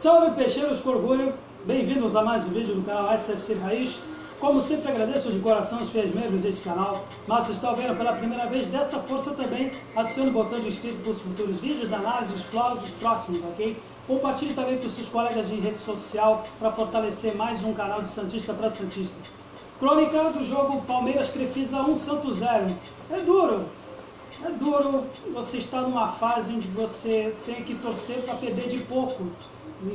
Salve peixeiros com orgulho, bem-vindos a mais um vídeo do canal SFC Raiz. Como sempre agradeço de coração os fiéis membros deste canal, mas se está vendo pela primeira vez, dessa força também, acione o botão de inscrito para os futuros vídeos, análises, vlogs próximos, ok? Compartilhe também com os seus colegas de rede social para fortalecer mais um canal de Santista para Santista. Crônica do jogo Palmeiras-Crefisa 1 Santos 0. É duro você estar numa fase onde você tem que torcer para perder de pouco,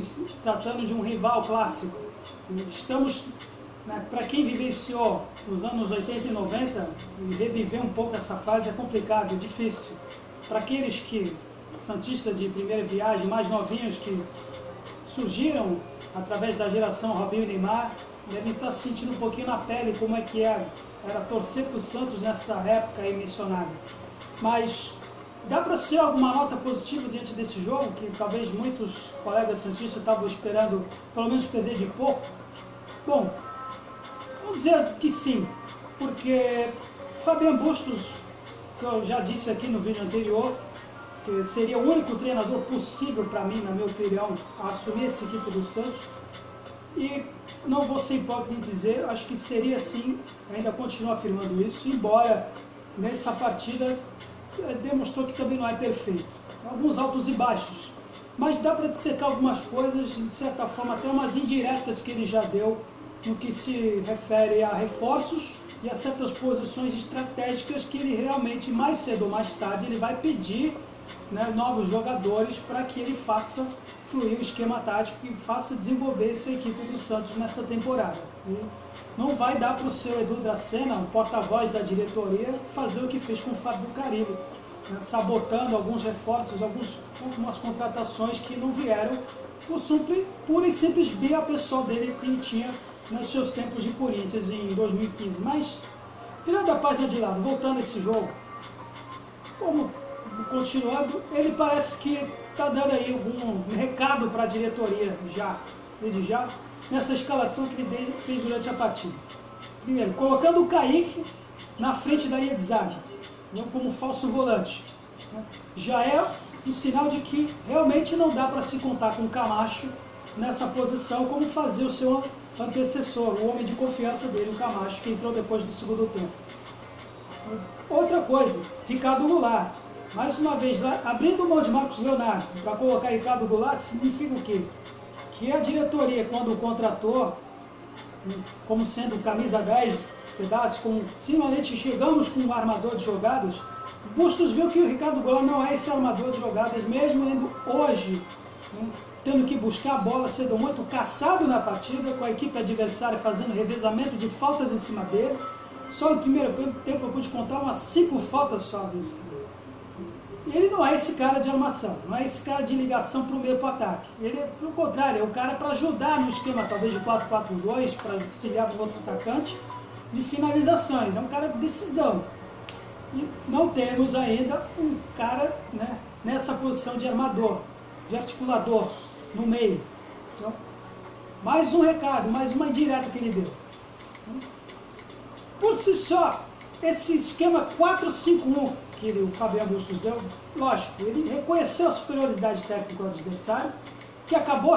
se tratando de um rival clássico. Estamos, para quem vivenciou os anos 80 e 90, e reviver um pouco essa fase é complicado, é difícil. Para aqueles que, santistas de primeira viagem, mais novinhos, que surgiram através da geração Robinho e Neymar, devem estar sentindo um pouquinho na pele como é que era torcer para o Santos nessa época aí mencionada. Mas dá para ser alguma nota positiva diante desse jogo, que talvez muitos colegas santistas estavam esperando pelo menos perder de pouco? Bom, vamos dizer que sim, porque Fabian Bustos, que eu já disse aqui no vídeo anterior, que seria o único treinador possível para mim, na minha opinião, a assumir essa equipe do Santos. E não vou ser hipócrita em dizer, acho que seria sim, ainda continuo afirmando isso, embora nessa partida demonstrou que também não é perfeito. Alguns altos e baixos, mas dá para dissecar algumas coisas, de certa forma até umas indiretas que ele já deu no que se refere a reforços e a certas posições estratégicas que ele realmente, mais cedo ou mais tarde, ele vai pedir, novos jogadores para que ele faça fluir o esquema tático e faça desenvolver essa equipe do Santos nessa temporada. E não vai dar para o seu Edu Dracena, o porta-voz da diretoria, fazer o que fez com o Fábio Carille, sabotando alguns reforços, algumas contratações que não vieram por pura e simples via pessoal dele que ele tinha nos seus tempos de Corinthians em 2015. Mas, tirando a página de lado, voltando a esse jogo, continuando, ele parece que está dando aí algum recado para a diretoria desde já, nessa escalação que ele fez durante a partida. Primeiro, colocando o Kaique na frente da linha de zaga, como falso volante. Já é um sinal de que realmente não dá para se contar com o Camacho nessa posição, como fazer o seu antecessor, o homem de confiança dele, o Camacho, que entrou depois do segundo tempo. Outra coisa, Ricardo Goulart. Mais uma vez, abrindo mão de Marcos Leonardo para colocar Ricardo Goulart, significa o quê? Que a diretoria, quando o contratou, como sendo camisa 10, pedaço, simplesmente chegamos com um armador de jogadas, Bustos viu que o Ricardo Goulart não é esse armador de jogadas, mesmo indo hoje, tendo que buscar a bola, sendo muito caçado na partida, com a equipe adversária fazendo revezamento de faltas em cima dele. Só no primeiro tempo eu pude contar umas 5 faltas só. Ele não é esse cara de armação, não é esse cara de ligação para o meio para o ataque. Ele, pelo contrário, é o cara para ajudar no esquema talvez de 4-4-2, para auxiliar o outro atacante, de finalizações. É um cara de decisão. E não temos ainda um cara nessa posição de armador, de articulador, no meio. Então, mais um recado, mais uma indireta que ele deu. Por si só, esse esquema 4-5-1 que o Fabian Bustos deu, lógico, ele reconheceu a superioridade técnica do adversário, que acabou,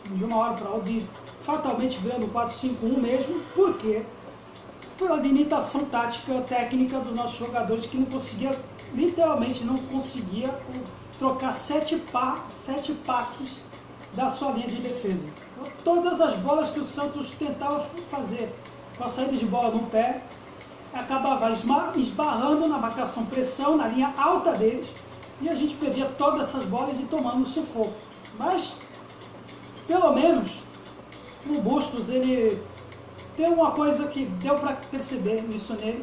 de uma hora para outra, fatalmente virando 4-5-1 mesmo, porque pela limitação tática técnica dos nossos jogadores, que não conseguia, literalmente não conseguia trocar 7 passes da sua linha de defesa. Então, todas as bolas que o Santos tentava fazer com a saída de bola no pé, acabava esbarrando na marcação-pressão, na linha alta deles, e a gente perdia todas essas bolas e tomando sufoco. Mas, pelo menos, o Bustos, ele tem uma coisa que deu para perceber nisso nele,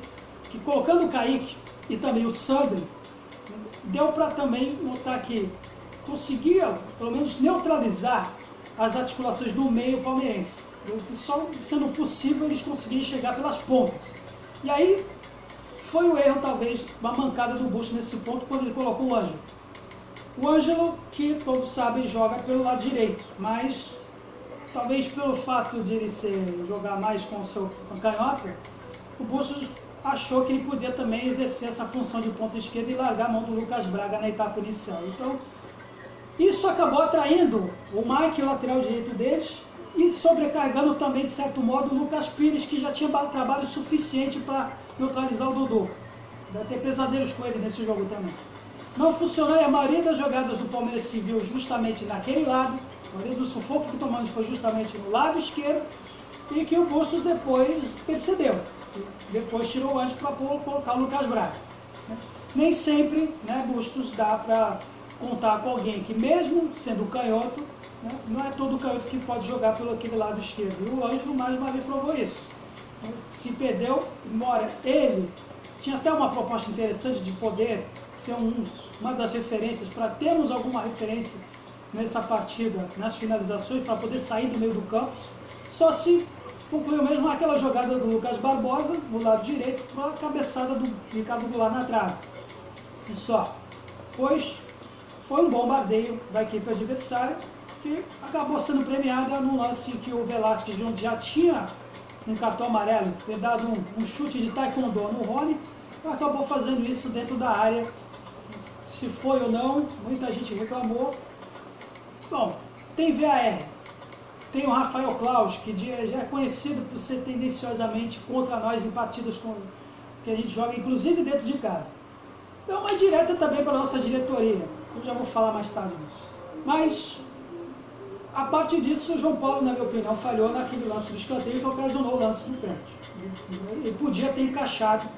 que colocando o Kaique e também o Sandro, deu para também notar que conseguia, pelo menos, neutralizar as articulações do meio palmeirense. Só sendo possível eles conseguirem chegar pelas pontas. E aí foi o erro, talvez, uma mancada do Bustos nesse ponto, quando ele colocou o Ângelo. O Ângelo, que todos sabem, joga pelo lado direito, mas talvez pelo fato de ele jogar mais com o seu canhota, o Bustos achou que ele podia também exercer essa função de ponta esquerda e largar a mão do Lucas Braga na etapa inicial. Então, Isso acabou atraindo o Mike, o lateral direito deles, e sobrecarregando também, de certo modo, o Lucas Pires, que já tinha trabalho suficiente para neutralizar o Dudu. Vai ter pesadelos com ele nesse jogo também. Não funcionou, e a maioria das jogadas do Palmeiras se viu justamente naquele lado. A maioria do sufoco que tomamos foi justamente no lado esquerdo, e que o Bustos depois percebeu. Depois tirou o antes para colocar o Lucas Braga. Nem sempre, né, Bustos, dá para contar com alguém que, mesmo sendo canhoto, né, não é todo canhoto que pode jogar pelo aquele lado esquerdo. E o Ângelo mais uma vez provou isso. Se perdeu, embora ele tinha até uma proposta interessante de poder ser uma das referências, para termos alguma referência nessa partida, nas finalizações, para poder sair do meio do campo, só se concluiu mesmo aquela jogada do Lucas Barbosa, no lado direito, para a cabeçada do Ricardo Goulart na trave. E só. Pois foi um bombardeio da equipe adversária, que acabou sendo premiada no lance que o Velasquez já tinha um cartão amarelo, ter dado um chute de taekwondo no Rony, acabou fazendo isso dentro da área. Se foi ou não, muita gente reclamou. Bom, tem VAR, tem o Rafael Claus, que já é conhecido por ser tendenciosamente contra nós em partidas que a gente joga, inclusive dentro de casa. É uma direta também para a nossa diretoria, eu já vou falar mais tarde disso. Mas, a partir disso, o João Paulo, na minha opinião, falhou naquele lance do escanteio que ocasionou o lance do pênalti. Ele podia ter encaixado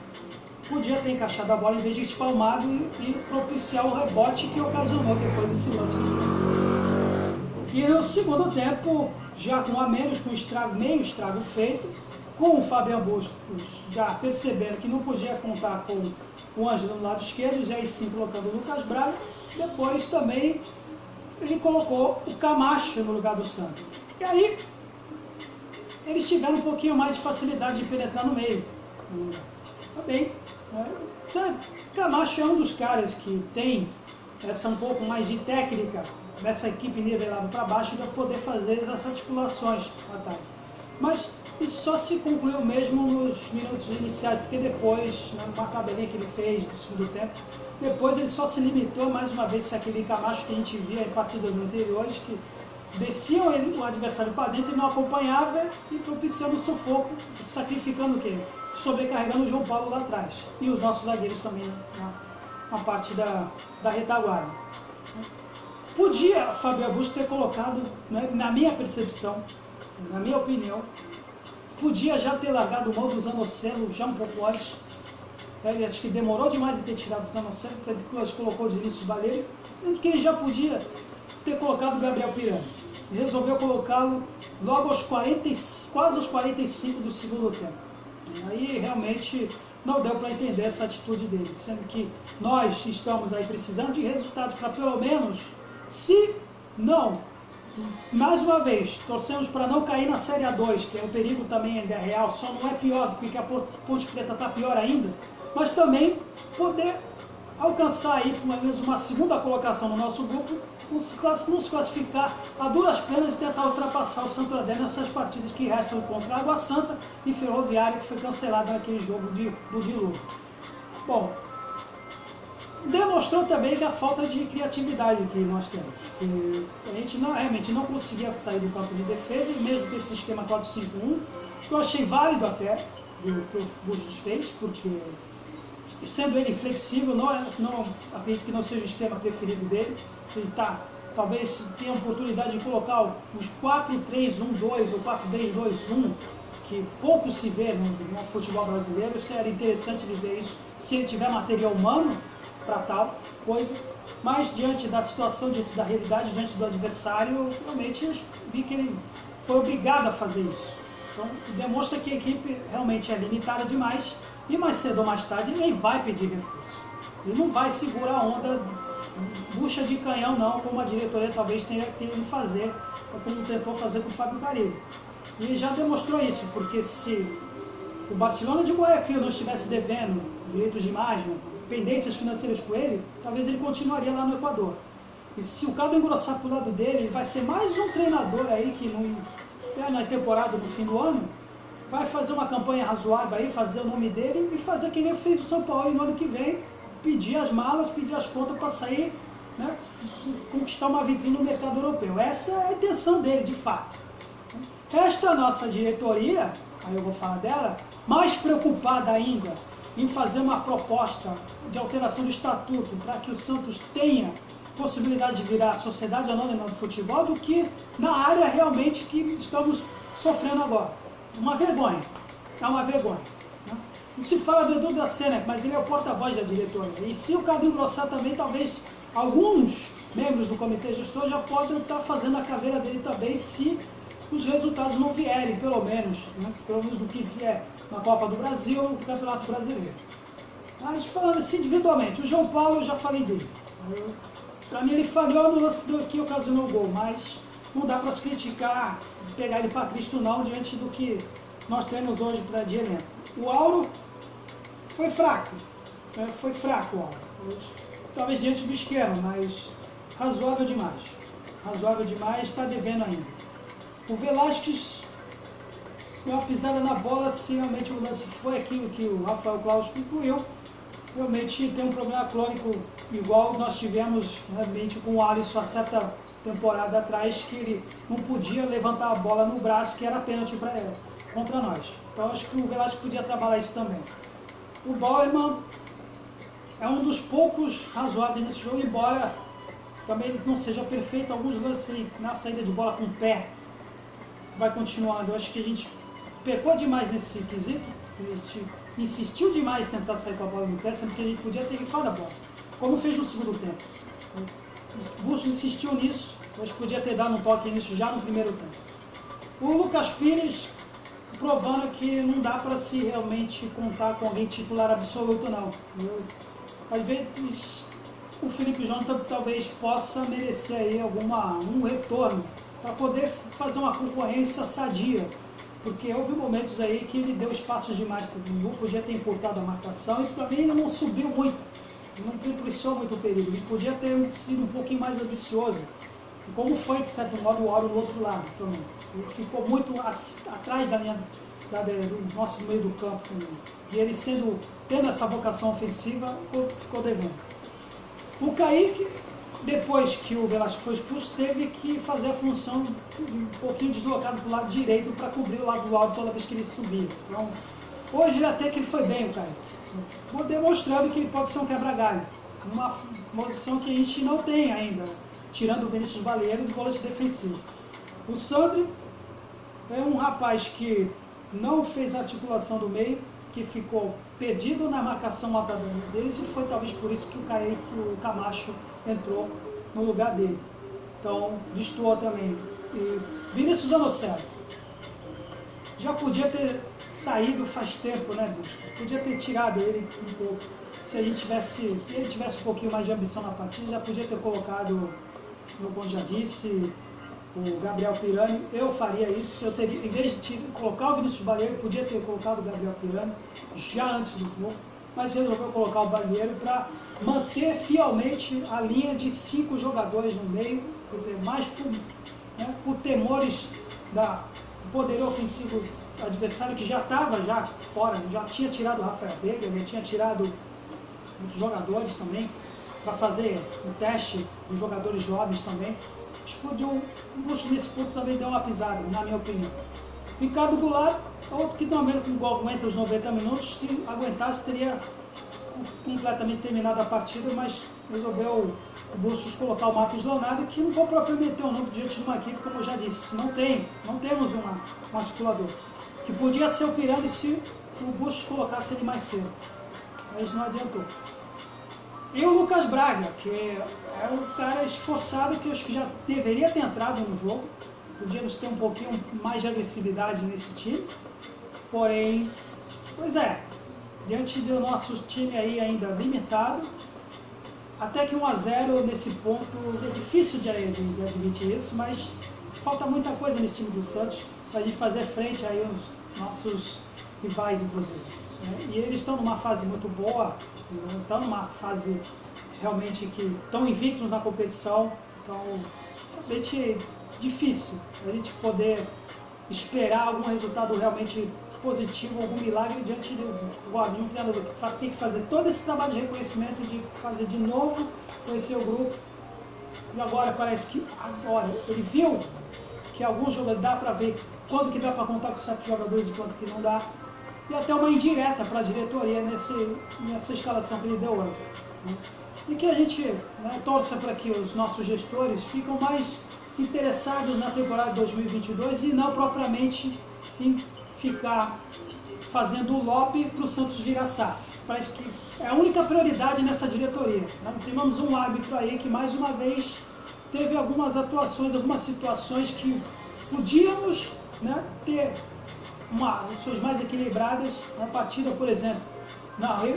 a bola em vez de espalmado e propiciar o rebote que ocasionou depois esse lance. E no segundo tempo, já com a menos, com meio estrago feito, com o Fabian Bustos já percebendo que não podia contar com o Ângelo no lado esquerdo, já aí sim colocando o Lucas Braga, depois também ele colocou o Camacho no lugar do Sandro. E aí eles tiveram um pouquinho mais de facilidade de penetrar no meio. Tá bem. Camacho é um dos caras que tem um pouco mais de técnica dessa equipe nivelada para baixo para poder fazer essas articulações à tarde. Mas isso só se concluiu mesmo nos minutos iniciais, porque depois, numa tabelinha que ele fez no segundo tempo, depois ele só se limitou mais uma vez a aquele Camacho que a gente via em partidas anteriores, que desciam o adversário para dentro e não acompanhava, e propiciando o sufoco, sacrificando o quê? Sobrecarregando o João Paulo lá atrás. E os nossos zagueiros também na parte da retaguarda. Podia Fábio Augusto ter colocado, né, na minha percepção, na minha opinião, podia já ter largado mão do Zanocelo já um pouco antes. Ele acho que demorou demais em ter tirado o Zanocelo, porque colocou de início o Baleiro, sendo que ele já podia ter colocado o Gabriel Pirani. E resolveu colocá-lo logo quase aos 45 do segundo tempo. Aí realmente não deu para entender essa atitude dele, sendo que nós estamos aí precisando de resultados para pelo menos, se não, mais uma vez, torcemos para não cair na Série A2, que é um perigo também ainda real, só não é pior, porque a Ponte Preta está pior ainda, mas também poder alcançar aí pelo menos uma segunda colocação no nosso grupo, não se classificar a duras penas e tentar ultrapassar o Santo André nessas partidas que restam contra a Água Santa e Ferroviária, que foi cancelada naquele jogo do dilúvio. Bom, demonstrou também que a falta de criatividade que nós temos, que a gente realmente não conseguia sair do campo de defesa, e mesmo com esse esquema 4-5-1, que eu achei válido até, o que o Bustos fez, porque sendo ele flexível, não acredito que não seja o esquema preferido dele. Ele talvez tenha a oportunidade de colocar os 4-3-1-2 ou 4-3-2-1, que pouco se vê no futebol brasileiro. Isso era interessante de ver isso, se ele tiver material humano para tal coisa. Mas diante da situação, diante da realidade, diante do adversário, realmente eu vi que ele foi obrigado a fazer isso. Então demonstra que a equipe realmente é limitada demais, e mais cedo ou mais tarde ele vai pedir reforço. Ele não vai segurar a onda bucha de canhão não, como a diretoria talvez tenha que fazer, como tentou fazer com o Fábio Carilli. E ele já demonstrou isso, porque se o Barcelona de Guayaquil não estivesse devendo direitos de imagem, pendências financeiras com ele, talvez ele continuaria lá no Equador. E se o caldo engrossar para o lado dele, ele vai ser mais um treinador aí que na temporada do fim do ano vai fazer uma campanha razoável aí, fazer o nome dele e fazer que nem fez o São Paulo no ano que vem, pedir as malas, pedir as contas para sair né, conquistar uma vitrine no mercado europeu. Essa é a intenção dele, de fato. Esta nossa diretoria, aí eu vou falar dela, mais preocupada ainda em fazer uma proposta de alteração do estatuto para que o Santos tenha possibilidade de virar sociedade anônima do futebol do que na área realmente que estamos sofrendo agora. Uma vergonha, é uma vergonha. Né? Não se fala do Edu da Sena, mas ele é o porta-voz da diretoria. E se o Cadu engrossar também, talvez alguns membros do comitê gestor já podem estar fazendo a caveira dele também, se os resultados não vierem, pelo menos do que vier na Copa do Brasil ou no Campeonato Brasileiro. Mas falando assim individualmente, o João Paulo eu já falei dele. Para mim ele falhou no lance que ocasionou o gol, mas não dá para se criticar, pegar ele para Cristo não, diante do que nós temos hoje para de elenco. O Auro foi fraco, né? Foi fraco o Auro. Talvez diante do esquema, mas razoável demais. Razoável demais, está devendo ainda. O Velasquez deu uma pisada na bola, se realmente o lance foi aquilo que o Rafael Claus concluiu. Realmente tem um problema crônico igual nós tivemos realmente com o Alisson há certa temporada atrás, que ele não podia levantar a bola no braço, que era pênalti contra nós. Então acho que o Velasquez podia trabalhar isso também. O Bauerman é um dos poucos razoáveis nesse jogo, embora também ele não seja perfeito. Alguns lances na saída de bola com o pé vai continuando. Eu acho que a gente pecou demais nesse quesito, a gente insistiu demais em tentar sair com a bola no pé, sendo que a gente podia ter rifado a bola, como fez no segundo tempo. O Bustos insistiu nisso, acho que podia ter dado um toque nisso já no primeiro tempo. O Lucas Pires provando que não dá para se realmente contar com alguém titular absoluto, não. Às vezes o Felipe Jonathan talvez possa merecer aí um retorno para poder fazer uma concorrência sadia, porque houve momentos aí que ele deu espaços demais para o Dungu, podia ter encurtado a marcação e também ele não subiu muito, não propiciou muito o perigo, ele podia ter sido um pouquinho mais ambicioso, como foi, de certo modo, o Auro do outro lado também. Ele ficou muito atrás do nosso meio do campo também. E ele tendo essa vocação ofensiva, ficou devendo. O Kaique, depois que o Velasquez foi expulso, teve que fazer a função um pouquinho deslocado para o lado direito para cobrir o lado do alto toda vez que ele subia. Então, hoje até que ele foi bem, o Kaique, demonstrando que ele pode ser um quebra-galho, uma posição que a gente não tem ainda, tirando o Vinícius Baleiro de volante defensivo. O Sandri é um rapaz que não fez a articulação do meio, que ficou perdido na marcação alta deles, e foi talvez por isso que o Camacho entrou no lugar dele. Então, destoou também. E Vinícius Anocelo já podia ter saído faz tempo, né, Busto? Podia ter tirado ele um pouco. Se ele tivesse um pouquinho mais de ambição na partida, já podia ter colocado, como já disse, o Gabriel Pirani. Eu faria isso. Em vez de colocar o Vinícius Baleiro, eu podia ter colocado o Gabriel Pirani já antes do jogo, mas resolveu colocar o Baleiro para manter fielmente a linha de 5 jogadores no meio, quer dizer, mais por temores do poderio ofensivo do adversário, que já estava fora, já tinha tirado o Rafael Veiga, já tinha tirado muitos jogadores também, para fazer um teste dos jogadores jovens também. Explodiu, o Busto nesse ponto também deu uma pisada, na minha opinião. Ricardo Goulart, outro que também aguenta os 90 minutos, se aguentasse teria completamente terminado a partida, mas resolveu o Bustos colocar o Marcos Leonardo, que não vou propriamente ter um nome diante de uma equipe, como eu já disse, não temos um articulador, que podia ser o Pirani se o Bustos colocasse ele mais cedo, mas não adiantou. E o Lucas Braga, que é um cara esforçado, que eu acho que já deveria ter entrado no jogo, podíamos ter um pouquinho mais de agressividade nesse time, porém, pois é, diante do nosso time aí ainda limitado, até que 1-0 nesse ponto, é difícil de admitir isso, mas falta muita coisa nesse time do Santos para a gente fazer frente aí aos nossos rivais, inclusive. Né? E eles estão numa fase muito boa, estão numa fase realmente que estão invictos na competição, então realmente difícil a gente poder esperar algum resultado realmente positivo, algum milagre diante de um treinador que tem que fazer todo esse trabalho de reconhecimento, de fazer de novo, conhecer o grupo e agora parece que agora ele viu que alguns jogadores dá para ver quando que dá para contar com certos jogadores e quando que não dá. E até uma indireta para a diretoria nessa escalação que ele deu hoje. Né? E que a gente, né, torça para que os nossos gestores ficam mais interessados na temporada de 2022 e não propriamente em ficar fazendo lobby para o Santos virar SAF. Parece que é a única prioridade nessa diretoria. Né? Tivemos um árbitro aí que mais uma vez teve algumas atuações, algumas situações que podíamos, né, ter ações mais equilibradas. Na partida, por exemplo,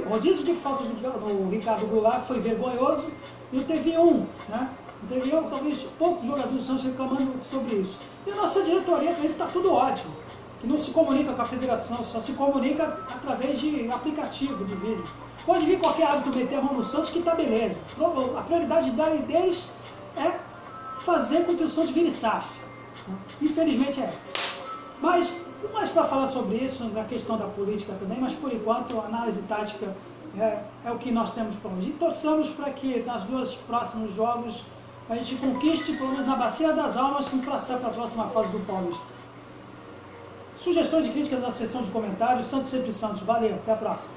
o rodízio de faltas do Ricardo Goulart foi vergonhoso e não teve né? Não teve talvez poucos jogadores do Santos reclamando sobre isso. E a nossa diretoria, para isso, está tudo ótimo. Que não se comunica com a federação, só se comunica através de aplicativo de vídeo. Pode vir qualquer árbitro meter a mão no Santos que está beleza. A prioridade deles é fazer com que o Santos vire SAF. Infelizmente é essa. Mas para falar sobre isso, na questão da política também, mas por enquanto a análise tática é o que nós temos para hoje. E torçamos para que nos 2 próximos jogos a gente conquiste, pelo menos na Bacia das Almas, para passar para a próxima fase do Paulista. Sugestões e críticas na seção de comentários, Santos sempre Santos. Valeu, até a próxima.